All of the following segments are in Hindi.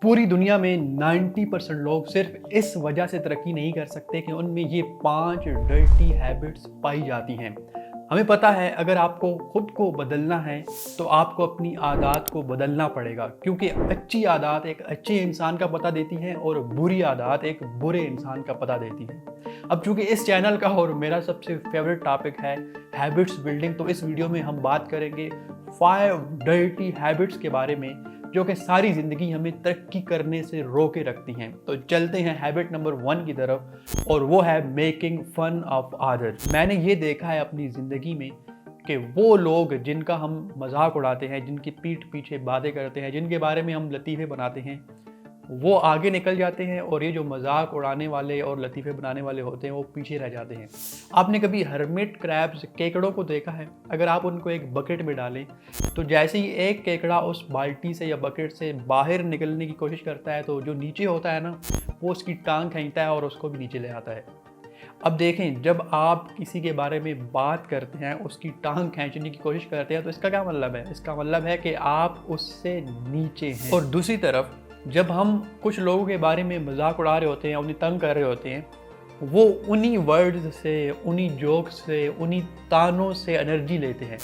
पूरी दुनिया में 90% लोग सिर्फ इस वजह से तरक्की नहीं कर सकते कि उनमें ये 5 डर्टी हैबिट्स पाई जाती हैं। हमें पता है अगर आपको खुद को बदलना है तो आपको अपनी आदत को बदलना पड़ेगा, क्योंकि अच्छी आदत एक अच्छे इंसान का पता देती है और बुरी आदत एक बुरे इंसान का पता देती है। अब चूंकि इस चैनल का और मेरा सबसे फेवरेट टॉपिक है हैबिट्स बिल्डिंग, तो इस वीडियो में हम बात करेंगे 5 डर्टी हैबिट्स के बारे में जो कि सारी ज़िंदगी हमें तरक्की करने से रोके रखती हैं। तो चलते हैं हैबिट नंबर 1 की तरफ, और वो है मेकिंग फन ऑफ अदर्स। मैंने ये देखा है अपनी ज़िंदगी में कि वो लोग जिनका हम मजाक उड़ाते हैं, जिनकी पीठ पीछे बातें करते हैं, जिनके बारे में हम लतीफ़े बनाते हैं, वो आगे निकल जाते हैं और ये जो मजाक उड़ाने वाले और लतीफ़े बनाने वाले होते हैं वो पीछे रह जाते हैं। आपने कभी हर्मिट क्रैब्स, केकड़ों को देखा है? अगर आप उनको एक बकेट में डालें तो जैसे ही एक केकड़ा उस बाल्टी से या बकेट से बाहर निकलने की कोशिश करता है तो जो नीचे होता है ना, वो उसकी टांग खींचता है और उसको भी नीचे ले आता है। अब देखें, जब आप किसी के बारे में बात करते हैं, उसकी टांग खींचने की कोशिश करते हैं, तो इसका क्या मतलब है? इसका मतलब है कि आप उससे नीचे हैं। और दूसरी तरफ जब हम कुछ लोगों के बारे में मजाक उड़ा रहे होते हैं, उन्हें तंग कर रहे होते हैं, वो उन्हीं वर्ड्स से, उन्हीं जोक्स से, उन्हीं तानों से एनर्जी लेते हैं।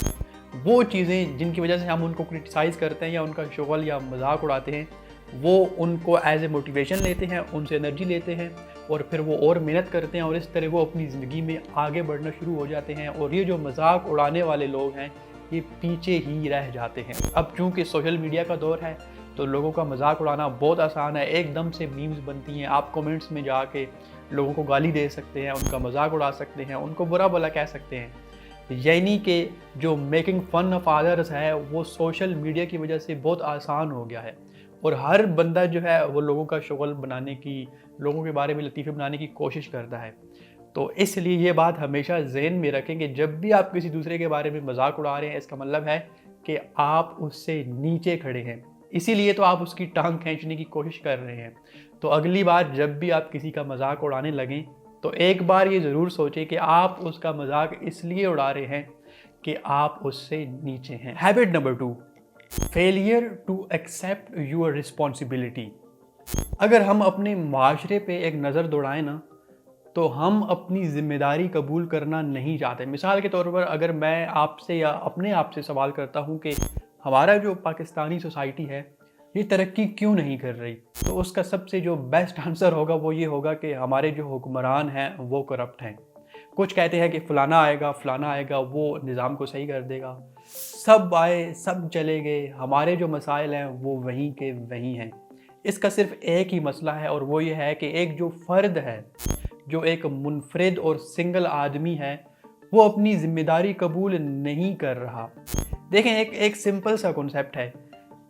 वो चीज़ें जिनकी वजह से हम उनको क्रिटिसाइज़ करते हैं या उनका शुगल या मजाक उड़ाते हैं, वो उनको एज ए मोटिवेशन लेते हैं, उनसे एनर्जी लेते हैं और फिर वो और मेहनत करते हैं और इस तरह वो अपनी ज़िंदगी में आगे बढ़ना शुरू हो जाते हैं। और ये जो मजाक उड़ाने वाले लोग हैं ये पीछे ही रह जाते हैं। अब चूँकि सोशल मीडिया का दौर है तो लोगों का मजाक उड़ाना बहुत आसान है, एकदम से मीम्स बनती हैं। आप कमेंट्स में जाके लोगों को गाली दे सकते हैं, उनका मजाक उड़ा सकते हैं, उनको बुरा भला कह सकते हैं। यानी कि जो मेकिंग फ़न ऑफ अदर्स है वो सोशल मीडिया की वजह से बहुत आसान हो गया है और हर बंदा जो है वो लोगों का शुगल बनाने की, लोगों के बारे में लतीफ़े बनाने की कोशिश करता है। तो इसलिए ये बात हमेशा ज़हन में रखें कि जब भी आप किसी दूसरे के बारे में मजाक उड़ा रहे हैं, इसका मतलब है कि आप उससे नीचे खड़े हैं, इसीलिए तो आप उसकी टांग खींचने की कोशिश कर रहे हैं। तो अगली बार जब भी आप किसी का मजाक उड़ाने लगें तो एक बार ये ज़रूर सोचें कि आप उसका मजाक इसलिए उड़ा रहे हैं कि आप उससे नीचे हैं। Habit number 2, failure to accept your responsibility. अगर हम अपने माशरे पे एक नज़र दौड़ाएं ना, तो हम अपनी ज़िम्मेदारी कबूल करना नहीं चाहते। मिसाल के तौर पर अगर मैं आपसे या अपने आप से सवाल करता हूँ कि हमारा जो पाकिस्तानी सोसाइटी है ये तरक्की क्यों नहीं कर रही, तो उसका सबसे जो बेस्ट आंसर होगा वो ये होगा कि हमारे जो हुक्मरान हैं वो करप्ट हैं। कुछ कहते हैं कि फ़लाना आएगा वो निज़ाम को सही कर देगा। सब आए सब चले गए, हमारे जो मसाइल हैं वो वहीं के वहीं हैं। इसका सिर्फ एक ही मसला है और वो ये है कि एक जो फ़र्द है, जो एक मुनफरिद और सिंगल आदमी है, वो अपनी ज़िम्मेदारी कबूल नहीं कर रहा। देखें, एक सिंपल सा कॉन्सेप्ट है,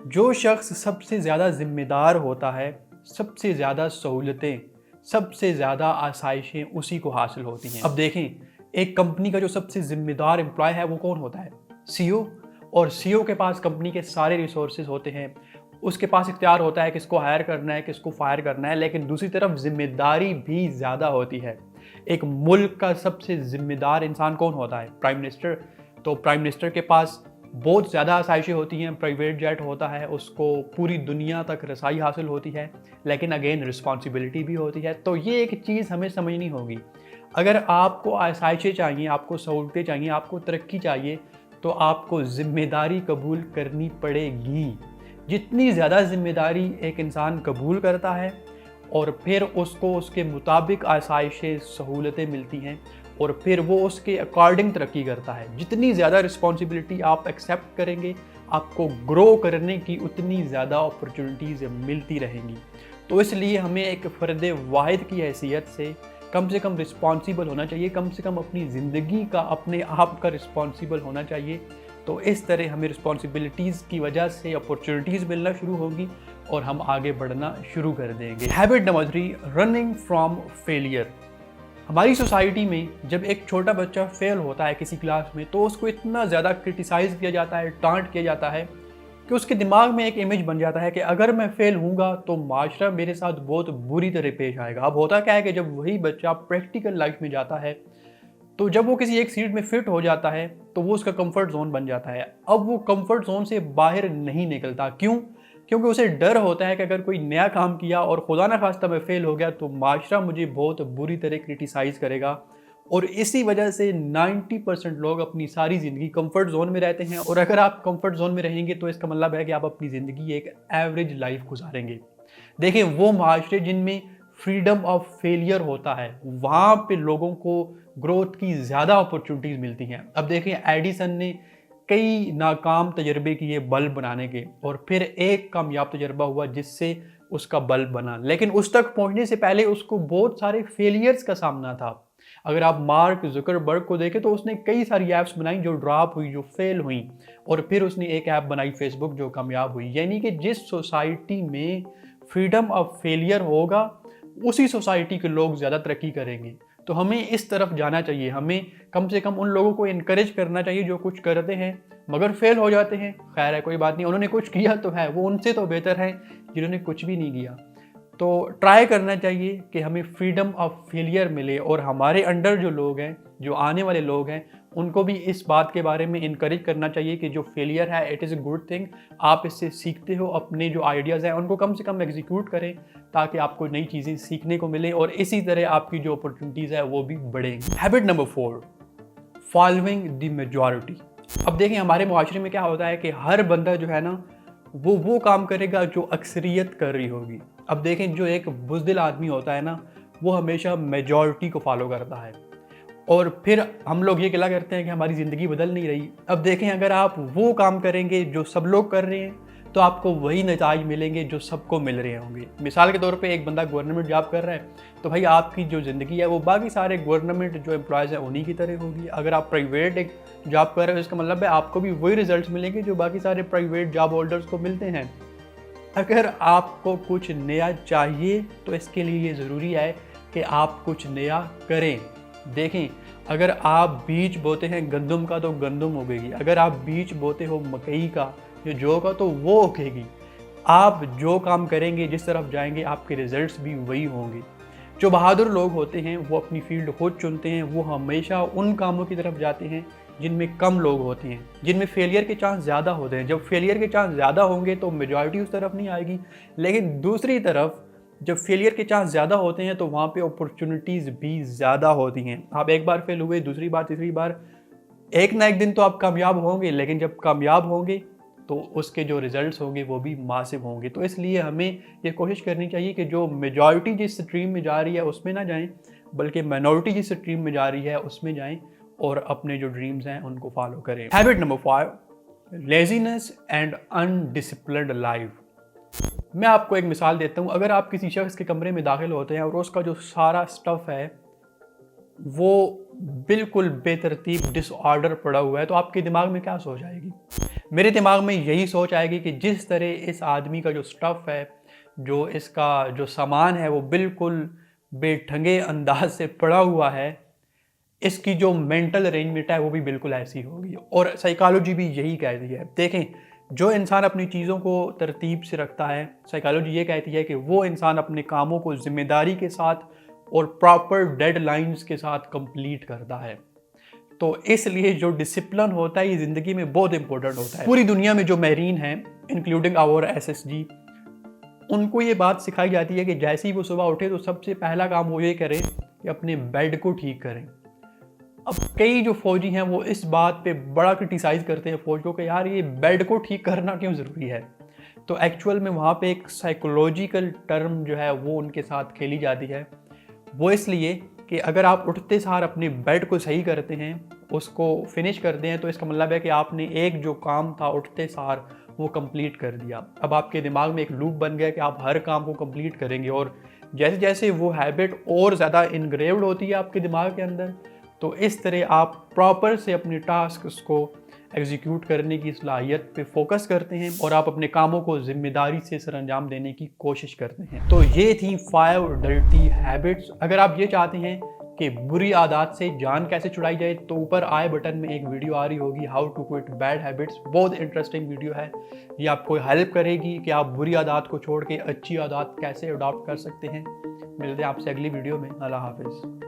जो शख्स सबसे ज़्यादा ज़िम्मेदार होता है, सबसे ज़्यादा सहूलतें, सबसे ज़्यादा आसाइशें उसी को हासिल होती हैं। अब देखें, एक कंपनी का जो सबसे ज़िम्मेदार एम्प्लॉय है वो कौन होता है? सीईओ। और सीईओ के पास कंपनी के सारे रिसोर्सेज होते हैं, उसके पास इख्तियार होता है किसको हायर करना है, किसको फायर करना है। लेकिन दूसरी तरफ जिम्मेदारी भी ज़्यादा होती है। एक मुल्क का सबसे ज़िम्मेदार इंसान कौन होता है? Prime minister. तो प्राइम मिनिस्टर के पास बहुत ज़्यादा आसाइशें होती हैं, प्राइवेट जेट होता है, उसको पूरी दुनिया तक रसाई हासिल होती है, लेकिन अगेन रिस्पॉन्सिबिलिटी भी होती है। तो ये एक चीज़ हमें समझनी होगी। अगर आपको आसाइशें चाहिए, आपको सहूलतें चाहिए, आपको तरक्की चाहिए, तो आपको ज़िम्मेदारी कबूल करनी पड़ेगी। जितनी ज़्यादा ज़िम्मेदारी एक इंसान कबूल करता है और फिर उसको उसके मुताबिक आसाइशें, सहूलतें मिलती हैं और फिर वो उसके अकॉर्डिंग तरक्की करता है। जितनी ज़्यादा रिस्पॉन्सिबिलिटी आप एक्सेप्ट करेंगे, आपको ग्रो करने की उतनी ज़्यादा अपॉर्चुनिटीज़ मिलती रहेंगी। तो इसलिए हमें एक फ़र्द वाहिद की हैसियत से कम रिस्पॉन्सिबल होना चाहिए, कम से कम अपनी ज़िंदगी का, अपने आप का रिस्पॉन्सिबल होना चाहिए। तो इस तरह हमें रिस्पॉन्सिबिलिटीज़ की वजह से अपॉर्चुनिटीज़ मिलना शुरू होगी और हम आगे बढ़ना शुरू कर देंगे। Habit number 3, running from failure. हमारी सोसाइटी में जब एक छोटा बच्चा फेल होता है किसी क्लास में तो उसको इतना ज़्यादा क्रिटिसाइज़ किया जाता है, डांट किया जाता है कि उसके दिमाग में एक इमेज बन जाता है कि अगर मैं फेल हूँगा तो माशरा मेरे साथ बहुत बुरी तरह पेश आएगा। अब होता क्या है कि जब वही बच्चा प्रैक्टिकल लाइफ में जाता है तो जब वो किसी एक सीट में फिट हो जाता है तो वो उसका कंफर्ट जोन बन जाता है। अब वो कंफर्ट जोन से बाहर नहीं निकलता। क्यों? क्योंकि उसे डर होता है कि अगर कोई नया काम किया और खुदा ना खास्ता मैं फेल हो गया तो माशरा मुझे बहुत बुरी तरह क्रिटिसाइज़ करेगा। और इसी वजह से 90% लोग अपनी सारी ज़िंदगी कंफर्ट जोन में रहते हैं, और अगर आप कंफर्ट जोन में रहेंगे तो इसका मतलब है कि आप अपनी ज़िंदगी एक एवरेज लाइफ गुजारेंगे। देखिए, वो माशरे जिनमें फ्रीडम ऑफ फेलियर होता है, वहाँ पे लोगों को ग्रोथ की ज़्यादा अपॉर्चुनिटीज़ मिलती हैं। अब देखिए, एडिसन ने कई नाकाम तजर्बे किए बल्ब बनाने के, और फिर एक कामयाब तजर्बा हुआ जिससे उसका बल्ब बना, लेकिन उस तक पहुंचने से पहले उसको बहुत सारे फेलियर्स का सामना था। अगर आप मार्क जुकरबर्ग को देखें तो उसने कई सारी ऐप्स बनाई जो ड्रॉप हुई, जो फेल हुई, और फिर उसने एक ऐप बनाई फेसबुक जो कामयाब हुई। यानी कि जिस सोसाइटी में फ्रीडम ऑफ फेलियर होगा उसी सोसाइटी के लोग ज़्यादा तरक्की करेंगे। तो हमें इस तरफ जाना चाहिए, हमें कम से कम उन लोगों को इनकरेज करना चाहिए जो कुछ करते हैं मगर फेल हो जाते हैं। खैर है, कोई बात नहीं, उन्होंने कुछ किया तो है, वो उनसे तो बेहतर है जिन्होंने कुछ भी नहीं किया। तो ट्राई करना चाहिए कि हमें फ्रीडम ऑफ फेलियर मिले, और हमारे अंडर जो लोग हैं, जो आने वाले लोग हैं, उनको भी इस बात के बारे में इनकरेज करना चाहिए कि जो फेलियर है it is a good thing. आप इससे सीखते हो, अपने जो आइडियाज़ हैं उनको कम से कम एग्जीक्यूट करें ताकि आपको नई चीज़ें सीखने को मिले, और इसी तरह आपकी जो अपॉर्चुनिटीज़ है वो भी बढ़ेंगी। Habit number 4, following the majority. अब देखें, हमारे मुआशरे में क्या होता है कि हर बंदा जो है ना वो काम करेगा जो अक्सरियत कर रही होगी। अब देखें, जो एक बुज़दिल आदमी होता है ना, वो हमेशा मेजॉरिटी को फॉलो करता है, और फिर हम लोग ये गिला करते हैं कि हमारी ज़िंदगी बदल नहीं रही। अब देखें, अगर आप वो काम करेंगे जो सब लोग कर रहे हैं तो आपको वही नताइज मिलेंगे जो सबको मिल रहे होंगे। मिसाल के तौर पे एक बंदा गवर्नमेंट जॉब कर रहा है तो भाई आपकी जो ज़िंदगी है वो बाकी सारे गवर्नमेंट जो एम्प्लॉयज़ हैं उन्हीं की तरह होगी। अगर आप प्राइवेट एक जॉब कर रहे हो इसका मतलब है आपको भी वही रिजल्ट्स मिलेंगे जो बाकी सारे प्राइवेट जॉब होल्डर्स को मिलते हैं। अगर आपको कुछ नया चाहिए तो इसके लिए ये ज़रूरी है कि आप कुछ नया करें। देखें, अगर आप बीज बोते हैं गंदम का तो गंदम उगेगी, अगर आप बीज बोते हो मकई का या जौ का तो वो उगेगी। आप जो काम करेंगे, जिस तरफ जाएंगे, आपके रिजल्ट्स भी वही होंगे। जो बहादुर लोग होते हैं वो अपनी फील्ड खुद चुनते हैं, वो हमेशा उन कामों की तरफ जाते हैं जिनमें कम लोग होते हैं, जिनमें फेलियर के चांस ज़्यादा होते हैं। जब फेलियर के चांस ज़्यादा होंगे तो मेजॉरिटी उस तरफ नहीं आएगी, लेकिन दूसरी तरफ जब फेलियर के चांस ज़्यादा होते हैं तो वहाँ पे अपॉर्चुनिटीज़ भी ज़्यादा होती हैं। आप एक बार फेल हुए, दूसरी बार, तीसरी बार, एक ना एक दिन तो आप कामयाब होंगे, लेकिन जब कामयाब होंगे तो उसके जो रिजल्ट्स होंगे वो भी मासिव होंगे। तो इसलिए हमें ये कोशिश करनी चाहिए कि जो मेजॉरिटी जिस स्ट्रीम में जा रही है उसमें ना जाएं, बल्कि माइनॉरिटी जिस स्ट्रीम में जा रही है उसमें जाएं और अपने जो ड्रीम्स हैं उनको फॉलो करें। Habit number 5, laziness and undisciplined life. मैं आपको एक मिसाल देता हूँ। अगर आप किसी शख्स के कमरे में दाखिल होते हैं और उसका जो सारा स्टफ़ है वो बिल्कुल बेतरतीब डिसऑर्डर पड़ा हुआ है तो आपके दिमाग में क्या सोच आएगी? मेरे दिमाग में यही सोच आएगी कि जिस तरह इस आदमी का जो स्टफ़ है, जो इसका जो सामान है वो बिल्कुल बेढंगे अंदाज से पड़ा हुआ है, इसकी जो मेंटल अरेंजमेंट है वो भी बिल्कुल ऐसी होगी। और साइकोलॉजी भी यही कहती है। देखें, जो इंसान अपनी चीज़ों को तरतीब से रखता है, साइकोलॉजी ये कहती है कि वो इंसान अपने कामों को ज़िम्मेदारी के साथ और प्रॉपर डेडलाइंस के साथ कंप्लीट करता है। तो इसलिए जो डिसिप्लिन होता है ये ज़िंदगी में बहुत इंपॉर्टेंट होता है। पूरी दुनिया में जो माहिरीन हैं, इंक्लूडिंग आवर SSG, उनको ये बात सिखाई जाती है कि जैसे ही वो सुबह उठे तो सबसे पहला काम वो ये करें कि अपने बेड को ठीक करें। अब कई जो फौजी हैं वो इस बात पे बड़ा क्रिटिसाइज़ करते हैं फौज को कि यार ये बेड को ठीक करना क्यों ज़रूरी है। तो एक्चुअल में वहाँ पे एक साइकोलॉजिकल टर्म जो है वो उनके साथ खेली जाती है। वो इसलिए कि अगर आप उठते सार अपने बेड को सही करते हैं, उसको फिनिश करते हैं, तो इसका मतलब है कि आपने एक जो काम था उठते सार वो कंप्लीट कर दिया। अब आपके दिमाग में एक लूप बन गया कि आप हर काम को कंप्लीट करेंगे, और जैसे जैसे वो हैबिट और ज़्यादा इनग्रेव्ड होती है आपके दिमाग के अंदर, तो इस तरह आप प्रॉपर से अपने टास्क को एग्जीक्यूट करने की सलाहियत पे फोकस करते हैं और आप अपने कामों को जिम्मेदारी से सरअंजाम देने की कोशिश करते हैं। तो ये थी 5 डर्टी हैबिट्स। अगर आप ये चाहते हैं कि बुरी आदत से जान कैसे छुड़ाई जाए तो ऊपर आई बटन में एक वीडियो आ रही होगी, how to quit bad habits. बहुत इंटरेस्टिंग वीडियो है, ये आपको हेल्प करेगी कि आप बुरी आदत को छोड़ के अच्छी आदत कैसे अडॉप्ट कर सकते हैं। मिलते हैं आपसे अगली वीडियो में। अल्लाह हाफिज़।